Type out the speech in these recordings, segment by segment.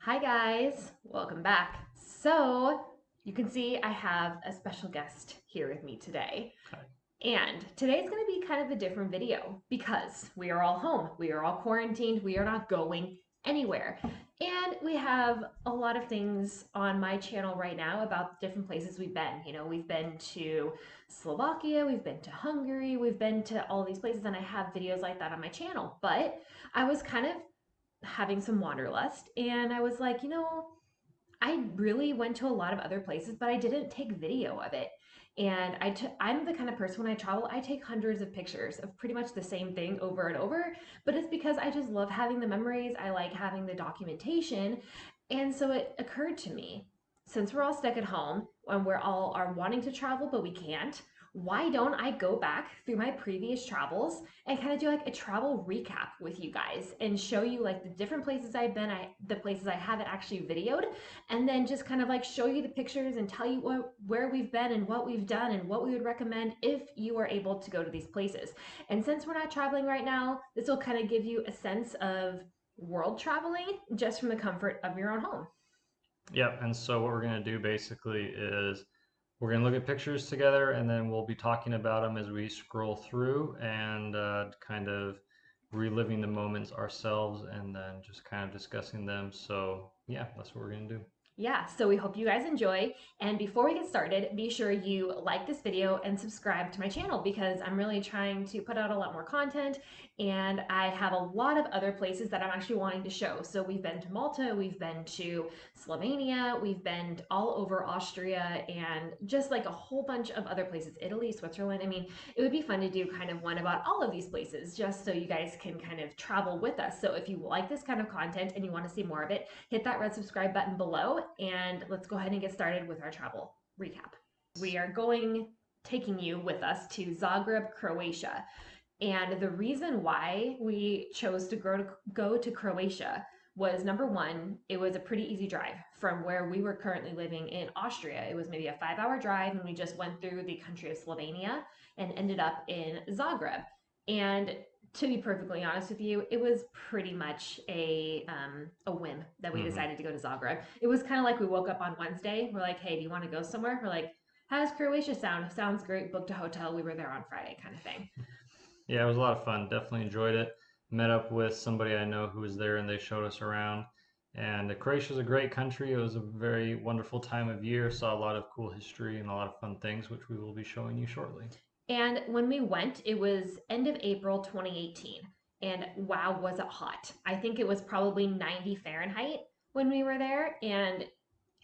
Hi guys, welcome back. So you can see I have a special guest here with me today. Hi. And today's going to be kind of a different video because we are all home. We are all quarantined. We are not going anywhere. And we have a lot of things on my channel right now about the different places we've been. We've been to Slovakia, we've been to Hungary, we've been to all these places, and I have videos like that on my channel. But I was kind of having some wanderlust and I was like, I really went to a lot of other places, but I didn't take video of it. And I'm the kind of person when I travel, I take hundreds of pictures of pretty much the same thing over and over. But it's because I just love having the memories. I like having the documentation. And so it occurred to me, since we're all stuck at home and we're all are wanting to travel, but we can't, why don't I go back through my previous travels and kind of do like a travel recap with you guys and show you like the different places I've been, the places I haven't actually videoed, and then just kind of like show you the pictures and tell you where we've been and what we've done and what we would recommend if you are able to go to these places. And since we're not traveling right now, this will kind of give you a sense of world traveling just from the comfort of your own home. Yep. And so what we're going to do basically is we're going to look at pictures together and then we'll be talking about them as we scroll through and kind of reliving the moments ourselves and then just kind of discussing them. So yeah, that's what we're going to do. Yeah, so we hope you guys enjoy. And before we get started, be sure you like this video and subscribe to my channel because I'm really trying to put out a lot more content and I have a lot of other places that I'm actually wanting to show. So we've been to Malta, we've been to Slovenia, we've been all over Austria and just like a whole bunch of other places, Italy, Switzerland. I mean, it would be fun to do kind of one about all of these places just so you guys can kind of travel with us. So if you like this kind of content and you want to see more of it, hit that red subscribe button below and let's go ahead and get started with our travel recap. We are taking you with us to Zagreb, Croatia. And the reason why we chose to go to Croatia was number one, it was a pretty easy drive from where we were currently living in Austria. It was maybe a 5 hour drive, and we just went through the country of Slovenia and ended up in Zagreb. And to be perfectly honest with you, it was pretty much a whim that we Hmm. decided to go to Zagreb. It was kind of like we woke up on Wednesday. We're like, hey, do you want to go somewhere? We're like, how does Croatia sound? Sounds great. Booked a hotel. We were there on Friday, kind of thing. Yeah, it was a lot of fun. Definitely enjoyed it. Met up with somebody I know who was there and they showed us around. And Croatia is a great country. It was a very wonderful time of year. Saw a lot of cool history and a lot of fun things, which we will be showing you shortly. And when we went, it was end of April 2018. And wow, was it hot. I think it was probably 90 Fahrenheit when we were there. And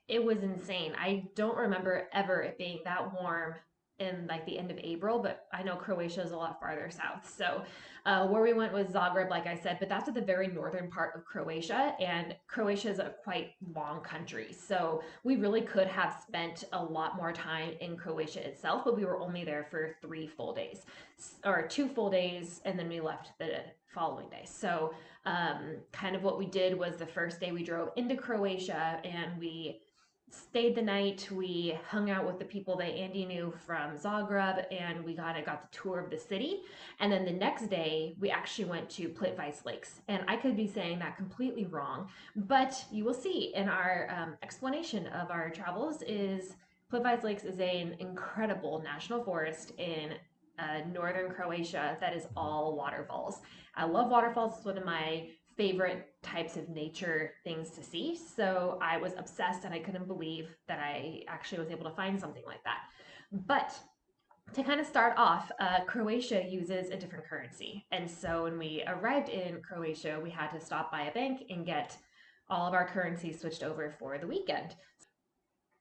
it was insane. I don't remember ever it being that warm in like the end of April, but I know Croatia is a lot farther south. So where we went was Zagreb, like I said, but that's at the very northern part of Croatia, and Croatia is a quite long country. So we really could have spent a lot more time in Croatia itself, but we were only there for 3 full days, or 2 full days, and then we left the following day. So kind of what we did was the first day we drove into Croatia and we stayed the night. We hung out with the people that Andy knew from Zagreb and we kind of got the tour of the city. And then the next day, we actually went to Plitvice Lakes. And I could be saying that completely wrong, but you will see in our explanation of our travels is Plitvice Lakes is an incredible national forest in northern Croatia that is all waterfalls. I love waterfalls. It's one of my favorite types of nature things to see. So I was obsessed and I couldn't believe that I actually was able to find something like that. But to kind of start off, Croatia uses a different currency. And so when we arrived in Croatia, we had to stop by a bank and get all of our currency switched over for the weekend.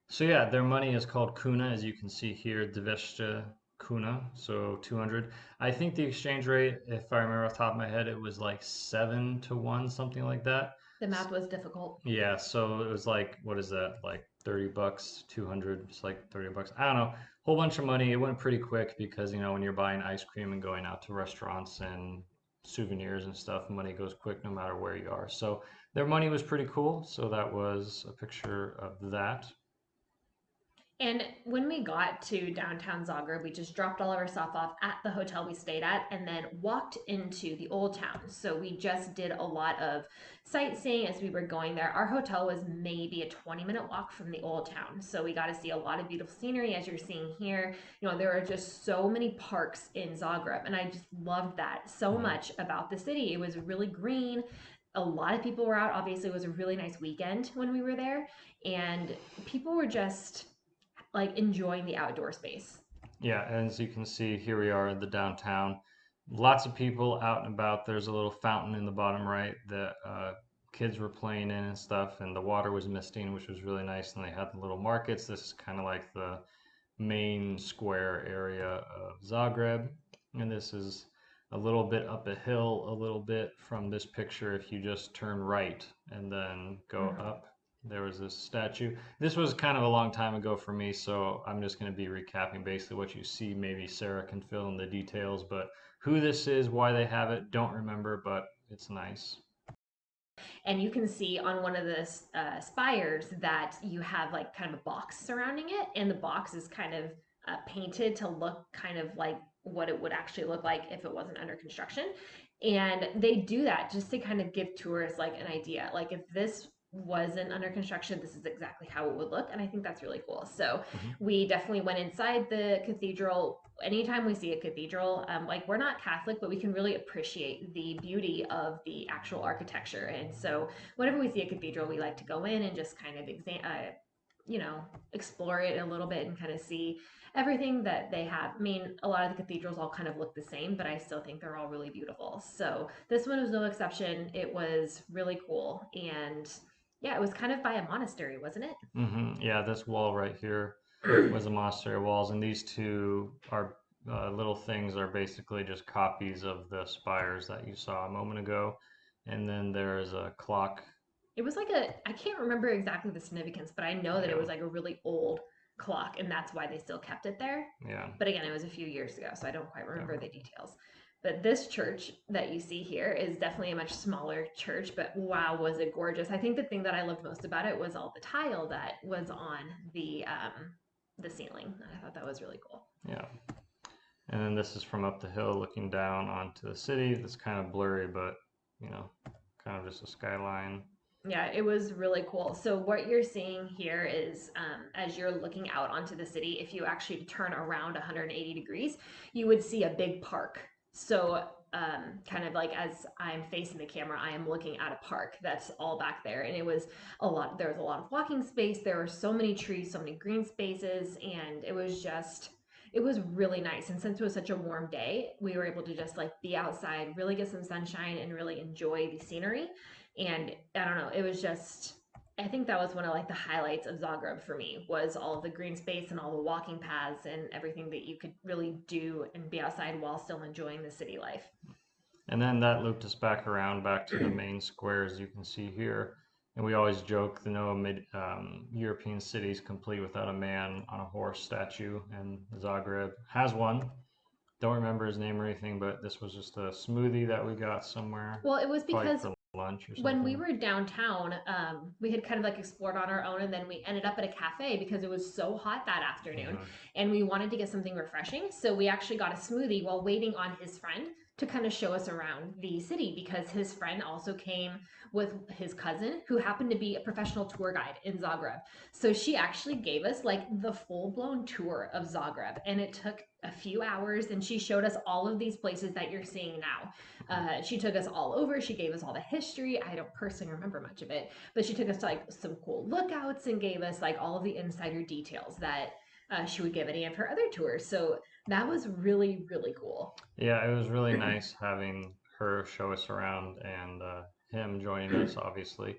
So yeah, their money is called kuna, as you can see here, 200 kuna, so 200. I think the exchange rate, if I remember off the top of my head, it was like 7 to 1, something like that. The math was difficult. Yeah, so it was like, what is that? Like 30 bucks, 200, it's like 30 bucks. I don't know. Whole bunch of money. It went pretty quick because, when you're buying ice cream and going out to restaurants and souvenirs and stuff, money goes quick no matter where you are. So their money was pretty cool. So that was a picture of that. And when we got to downtown Zagreb, we just dropped all of our stuff off at the hotel we stayed at and then walked into the old town. So we just did a lot of sightseeing as we were going there. Our hotel was maybe a 20-minute walk from the old town. So we got to see a lot of beautiful scenery as you're seeing here. You know, there are just so many parks in Zagreb, and I just loved that so much about the city. It was really green. A lot of people were out. Obviously, it was a really nice weekend when we were there, and people were just like enjoying the outdoor space. Yeah, as you can see, here we are in the downtown. Lots of people out and about. There's a little fountain in the bottom right that kids were playing in and stuff, and the water was misting, which was really nice. And they had the little markets. This is kind of like the main square area of Zagreb. And this is a little bit up a hill, a little bit from this picture. If you just turn right and then go up, there was this statue. This was kind of a long time ago for me, so I'm just going to be recapping basically what you see. Maybe Sarah can fill in the details, but who this is, why they have it, don't remember, but it's nice. And you can see on one of the spires that you have like kind of a box surrounding it, and the box is kind of painted to look kind of like what it would actually look like if it wasn't under construction. And they do that just to kind of give tourists like an idea. Like if this wasn't under construction, this is exactly how it would look. And I think that's really cool. So we definitely went inside the cathedral. Anytime we see a cathedral, like we're not Catholic, but we can really appreciate the beauty of the actual architecture. And so whenever we see a cathedral, we like to go in and just kind of you know, explore it a little bit and kind of see everything that they have. I mean, a lot of the cathedrals all kind of look the same, but I still think they're all really beautiful. So this one was no exception. It was really cool. And yeah, it was kind of by a monastery, wasn't it? Yeah, this wall right here was the monastery walls, and these two are little things are basically just copies of the spires that you saw a moment ago. And then there's a clock. It was like a, I can't remember exactly the significance, but I know that it Yeah, was like a really old clock, and that's why they still kept it there. yeah, But again, it was a few years ago, so I don't quite remember yeah. the details. But this church that you see here is definitely a much smaller church, but wow, was it gorgeous. I think the thing that I loved most about it was all the tile that was on the ceiling. I thought that was really cool. Yeah. And then this is from up the hill looking down onto the city. That's kind of blurry, but you know, kind of just a skyline. Yeah, it was really cool. So what you're seeing here is as you're looking out onto the city, if you actually turn around 180 degrees, you would see a big park. So kind of like as I'm facing the camera, I am looking at a park that's all back there. And it was a lot, there was a lot of walking space. There were so many trees, so many green spaces, and it was just, it was really nice. And since it was such a warm day, we were able to just like be outside, really get some sunshine and really enjoy the scenery. And I don't know, it was just, I think that was one of like the highlights of Zagreb for me was all of the green space and all the walking paths and everything that you could really do and be outside while still enjoying the city life. And then that looped us back around back to the main square, as you can see here. And we always joke the no mid European cities complete without a man on a horse statue, and Zagreb has one. Don't remember his name or anything, but this was just a smoothie that we got somewhere, Well, it was probably because for lunch or when we something. were downtown, we had kind of like explored on our own, and then we ended up at a cafe because it was so hot that afternoon, and we wanted to get something refreshing. So we actually got a smoothie while waiting on his friend to kind of show us around the city because his friend also came with his cousin who happened to be a professional tour guide in Zagreb. So she actually gave us like the full blown tour of Zagreb, and it took a few hours, and she showed us all of these places that you're seeing now. She took us all over. She gave us all the history. I don't personally remember much of it, but she took us to like some cool lookouts and gave us like all of the insider details that she would give any of her other tours. So that was really, really cool. Yeah, it was really nice having her show us around and him joining us, obviously.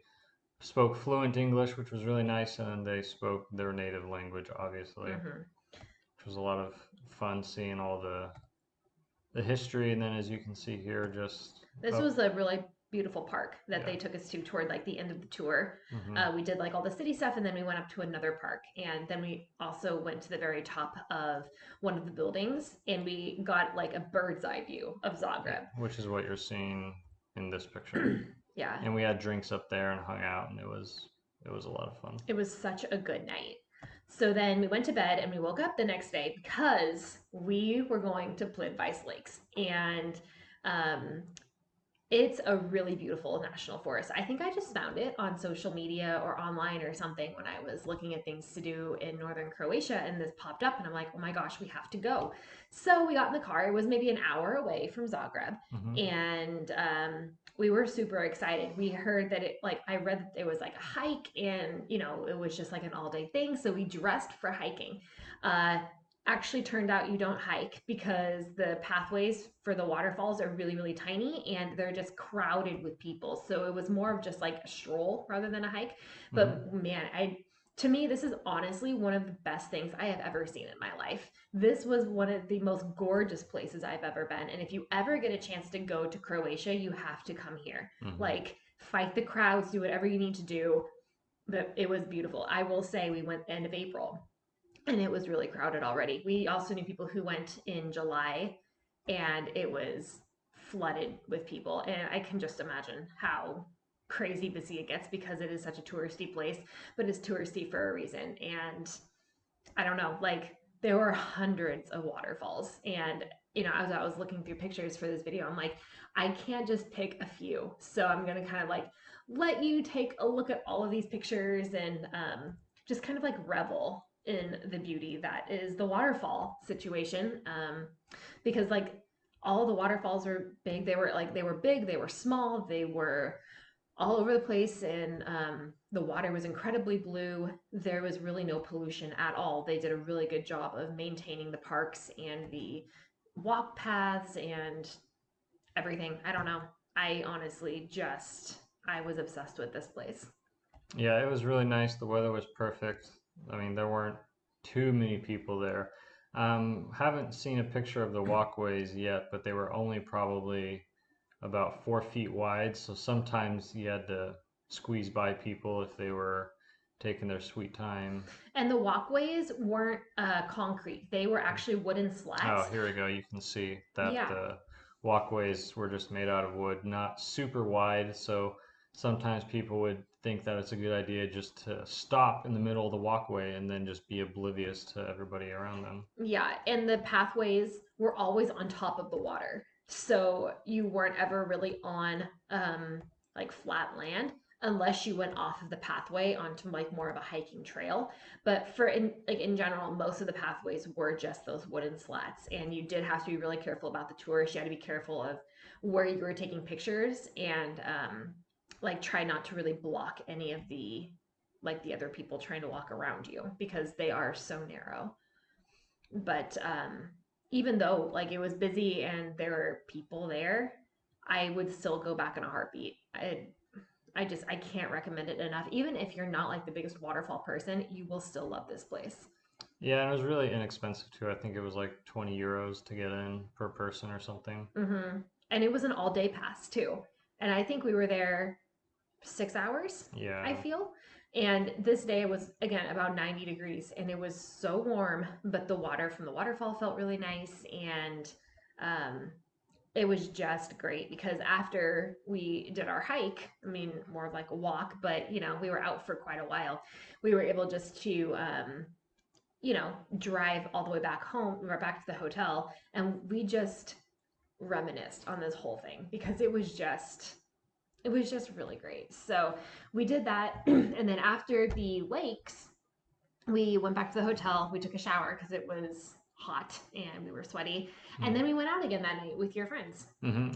Spoke fluent English, which was really nice, and then they spoke their native language, obviously, which was a lot of fun seeing all the history. And then, as you can see here, just This up, was a really beautiful park that yeah. they took us to toward like the end of the tour. Mm-hmm. We did like all the city stuff, and then we went up to another park, and then we also went to the very top of one of the buildings, and we got like a bird's eye view of Zagreb. Yeah, which is what you're seeing in this picture. Yeah, and we had drinks up there and hung out, and it was a lot of fun. it was such a good night. So then we went to bed and we woke up the next day because we were going to Plitvice Lakes. And um, it's a really beautiful national forest. I think I just found it on social media or online or something when I was looking at things to do in northern Croatia, and this popped up, and I'm like, oh my gosh, we have to go. So we got in the car. It was maybe an hour away from Zagreb, Hmm. and we were super excited. We heard that I read that it was like a hike, and it was just like an all day thing. So we dressed for hiking. Uh, Actually turned out you don't hike because the pathways for the waterfalls are really, really tiny and they're just crowded with people. So it was more of just like a stroll rather than a hike. Hmm. But man, to me, this is honestly one of the best things I have ever seen in my life. This was one of the most gorgeous places I've ever been. And if you ever get a chance to go to Croatia, you have to come here. Hmm. Like, fight the crowds, do whatever you need to do. But it was beautiful. I will say we went end of April and it was really crowded already. We also knew people who went in July and it was flooded with people. And I can just imagine how crazy busy it gets because it is such a touristy place, but it's touristy for a reason. And I don't know, like there were hundreds of waterfalls. And as I was looking through pictures for this video, I'm like, I can't just pick a few. So I'm gonna kind of like let you take a look at all of these pictures and just kind of like revel in the beauty that is the waterfall situation. Because like all the waterfalls were big. They were big, they were small, they were all over the place, and the water was incredibly blue. There was really no pollution at all. They did a really good job of maintaining the parks and the walk paths and everything. I don't know. I honestly just I was obsessed with this place. Yeah, it was really nice. The weather was perfect. I mean, there weren't too many people there. Haven't seen a picture of the walkways yet, but they were only probably about 4 feet wide. So sometimes you had to squeeze by people if they were taking their sweet time. And the walkways weren't concrete. They were actually wooden Oh, slats. here we go. You can see that Yeah. the walkways were just made out of wood, not super wide. So sometimes people would think that it's a good idea just to stop in the middle of the walkway and then just be oblivious to everybody around them. Yeah, and the pathways were always on top of the water. So you weren't ever really on like flat land unless you went off of the pathway onto like more of a hiking trail. But in general, most of the pathways were just those wooden slats, and you did have to be really careful about the tourists. You had to be careful of where you were taking pictures and like try not to really block any of the other people trying to walk around you because they are so narrow. But even though like it was busy and there were people there, I would still go back in a heartbeat. I can't recommend it enough. Even if you're not like the biggest waterfall person, you will still love this place. Yeah, and it was really inexpensive too. I think it was like 20 euros to get in per person or something. And it was an all day pass too. And I think we were there 6 hours, I Yeah. feel. And this day was again about 90 degrees and it was so warm, but the water from the waterfall felt really nice. And um, it was just great because after we did our hike, I mean, more of like a walk, but we were out for quite a while. We were able just to, drive all the way back home. We were back to the hotel and we just reminisced on this whole thing because it was just really great. So we did that. And then after the lakes, we went back to the hotel. We took a shower because it was hot and we were sweaty. And then we went out again that night with your friends.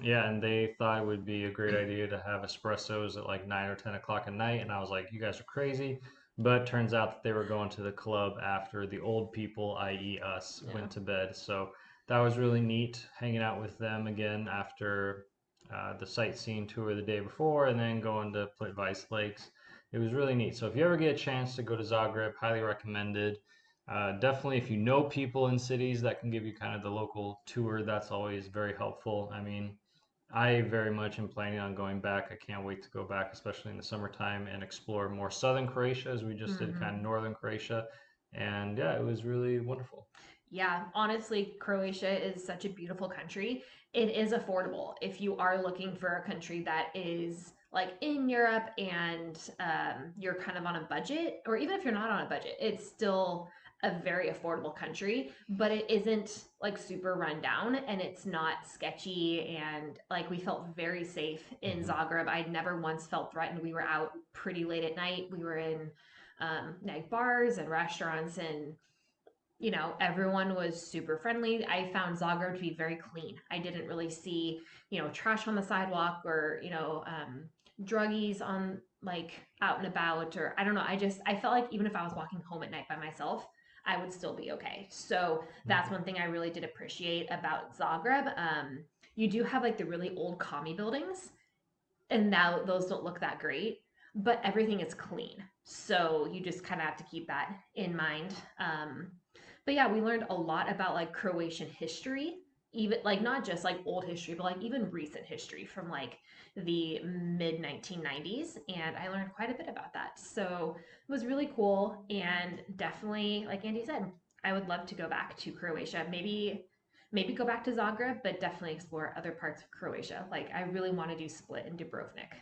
Yeah, and they thought it would be a great idea to have espressos at like 9 or 10 o'clock at night, and I was like, "You guys are crazy." But turns out that they were going to the club after the old people, i.e., us, Yeah. went to bed. So that was really neat, hanging out with them again after the sightseeing tour the day before, and then going to Plitvice Lakes. It was really neat. So if you ever get a chance to go to Zagreb, highly recommended. Definitely, if you know people in cities that can give you kind of the local tour, that's always very helpful. I mean, I very much am planning on going back. I can't wait to go back, especially in the summertime, and explore more southern Croatia as we just did kind of Mm-hmm. northern Croatia. And yeah, it was really wonderful. Yeah, honestly, Croatia is such a beautiful country. It is affordable if you are looking for a country that is like in Europe and you're kind of on a budget, or even if you're not on a budget, it's still a very affordable country, but it isn't like super run down and it's not sketchy. And like we felt very safe in Hmm. Zagreb. I never once felt threatened. We were out pretty late at night. We were in night bars and restaurants, and everyone was super friendly. I found Zagreb to be very clean. I didn't really see, trash on the sidewalk or, druggies on like out and about, or I don't know. I felt like even if I was walking home at night by myself, I would still be okay. So that's Okay. one thing I really did appreciate about Zagreb. You do have like the really old commie buildings, and now those don't look that great, but everything is clean. So you just kind of have to keep that in mind. But yeah, we learned a lot about like Croatian history, even like not just like old history, but like even recent history from like the mid 1990s. And I learned quite a bit about that. So it was really cool. And definitely, like Andy said, I would love to go back to Croatia. Maybe go back to Zagreb, but definitely explore other parts of Croatia. Like I really want to do Split and Dubrovnik.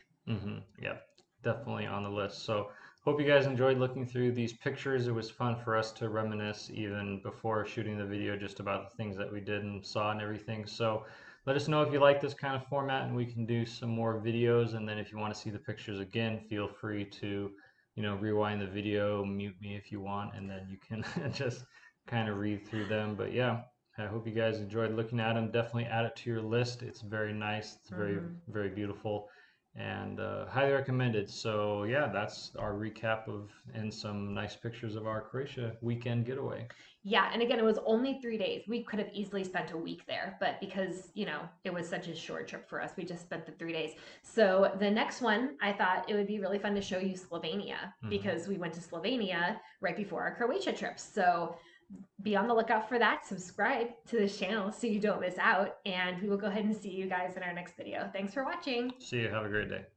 Yeah, definitely on the list. So hope you guys enjoyed looking through these pictures. It was fun for us to reminisce even before shooting the video just about the things that we did and saw and everything. So let us know if you like this kind of format and we can do some more videos. And then if you want to see the pictures again, feel free to, rewind the video, mute me if you want, and then you can just kind of read through them. But yeah, I hope you guys enjoyed looking at them. Definitely add it to your list. It's very nice. It's very, Mm-hmm. very beautiful and highly recommended. So yeah, that's our recap of and some nice pictures of our Croatia weekend getaway. Yeah, and again, it was only 3 days. We could have easily spent a week there, but because, it was such a short trip for us, we just spent the 3 days. So the next one, I thought it would be really fun to show you Slovenia Hmm. because we went to Slovenia right before our Croatia trip. So be on the lookout for that. Subscribe to this channel so you don't miss out, and we will go ahead and see you guys in our next video. Thanks for watching. See you. Have a great day.